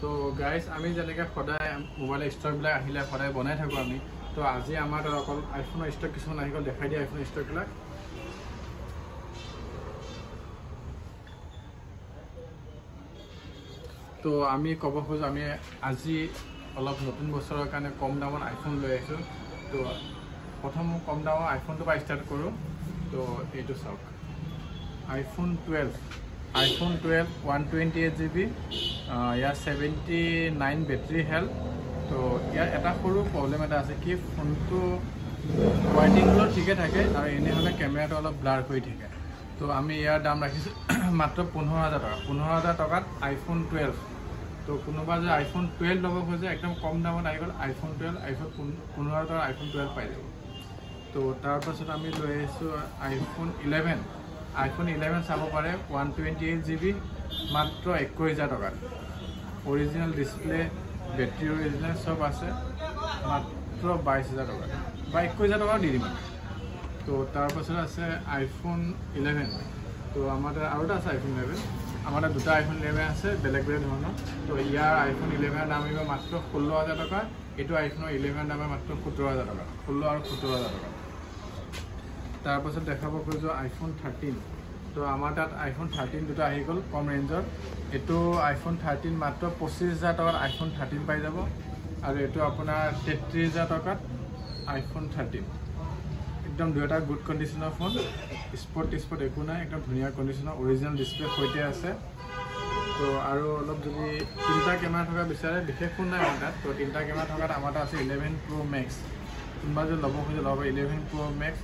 তো গাইজ আমি যেনেকৈ সদায় মোবাইলৰ ষ্টকবিলাক আহিলে সদায় বনাই থাকোঁ আমি। তো আজি আমাৰ তাত অকল আইফোনৰ ষ্টক কিছুমান আহি গ'ল, দেখাই দিয়ে আইফোনৰ ষ্টকবিলাক। তো আমি ক'ব খোজোঁ আমি আজি অলপ নতুন বছৰৰ কাৰণে কম দামত আইফোন লৈ আহিছোঁ। তো প্ৰথম কম দামৰ আইফোনটোৰ পৰা ষ্টাৰ্ট কৰোঁ। তো এইটো চাওক, আইফোন 12 128 GB, ইয়াৰ 79 বেটাৰী হেল্থ। তো ইয়াৰ এটা সৰু প্ৰব্লেম এটা আছে কি ফোনটো হোৱাইটিংটো ঠিকে থাকে আৰু এনেহ'লে কেমেৰাটো অলপ ব্লাৰ কৰি থাকে। তো আমি ইয়াৰ দাম ৰাখিছোঁ মাত্ৰ 15,000 টকা। 15,000 টকাত আইফোন 12। তো কোনোবা যে আইফোন 12 ল'ব খোজে একদম কম দামত আহি গ'ল আইফোন 12, 15,000 টকাৰ আইফোন 12 পাই যাব। তো তাৰপাছত আমি লৈ আহিছোঁ আইফোন 11। আইফোন 11 চাব পাৰে 128 GB, মাত্ৰ 21,000 টকাত। অৰিজিনেল ডিছপ্লে, বেটাৰী অৰিজিনেল চব আছে, মাত্ৰ 22,000 টকাত বা 21,000 টকাও দি দিম। তো তাৰপাছত আছে আইফোন 11। তো আমাৰ তাত আৰু এটা আছে আইফোন 11। আমাৰ তাত দুটা আইফোন 11 আছে বেলেগ বেলেগ ধৰণৰ। তো ইয়াৰ আইফোন 11 দাম আহিব মাত্ৰ 16,000 টকা। এইটো আইফোনৰ 11 দাম মাত্ৰ 17,000 টকা, 16 আৰু 17,000 টকা। তাৰপাছত দেখাব খোজোঁ আইফোন 13। তো আমাৰ তাত আইফোন 13 দুটা আহি গ'ল কম ৰেঞ্জৰ। এইটো আইফোন 13 মাত্ৰ 25,000 টকাত আইফোন 13 পাই যাব। আৰু এইটো আপোনাৰ 33,000 টকাত আইফোন 13। একদম দুয়োটা গুড কণ্ডিশ্যনৰ ফোন, স্পট একো নাই, একদম ধুনীয়া কণ্ডিশ্যনৰ, অৰিজিনেল ডিছপ্লে সৈতে আছে। তো আৰু অলপ যদি 3টা কেমেৰা থকা বিচাৰে, বিশেষ ফোন নাই আমাৰ তাত। তো 3টা কেমেৰা থকাত আমাৰ তাত আছে 11 Pro Max। কোনোবা যদি ল'ব খোজে ল'ব 11 Pro Max,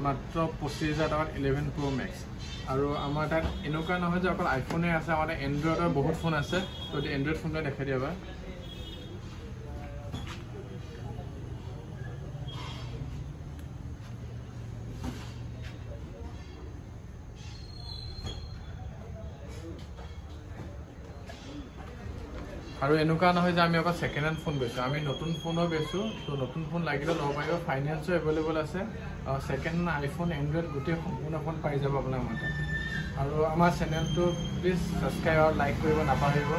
মাত্ৰ 25,000 টকাত 11 Pro Max। আৰু আমাৰ তাত এনেকুৱা নহয় যে অকল আইফোনে আছে, আমাৰ তাত এণ্ড্ৰইডৰ বহুত ফোন আছে। তো এণ্ড্ৰইড ফোনটো দেখাই দিবা। আৰু এনেকুৱা নহয় যে আমি অকল ছেকেণ্ড হেণ্ড ফোন বেচোঁ, আমি নতুন ফোনো বেচোঁ। তো নতুন ফোন লাগিলে ল'ব পাৰিব, ফাইনেন্সো এভেইলেবল আছে। ছেকেণ্ড হেণ্ড আইফোন, এণ্ড্ৰইড গোটেই সম্পূৰ্ণ ফোন পাই যাব আপোনাৰ মতে। আৰু আমাৰ চেনেলটো প্লিজ ছাবস্ক্ৰাইব আৰু লাইক কৰিব নাপাহৰিব।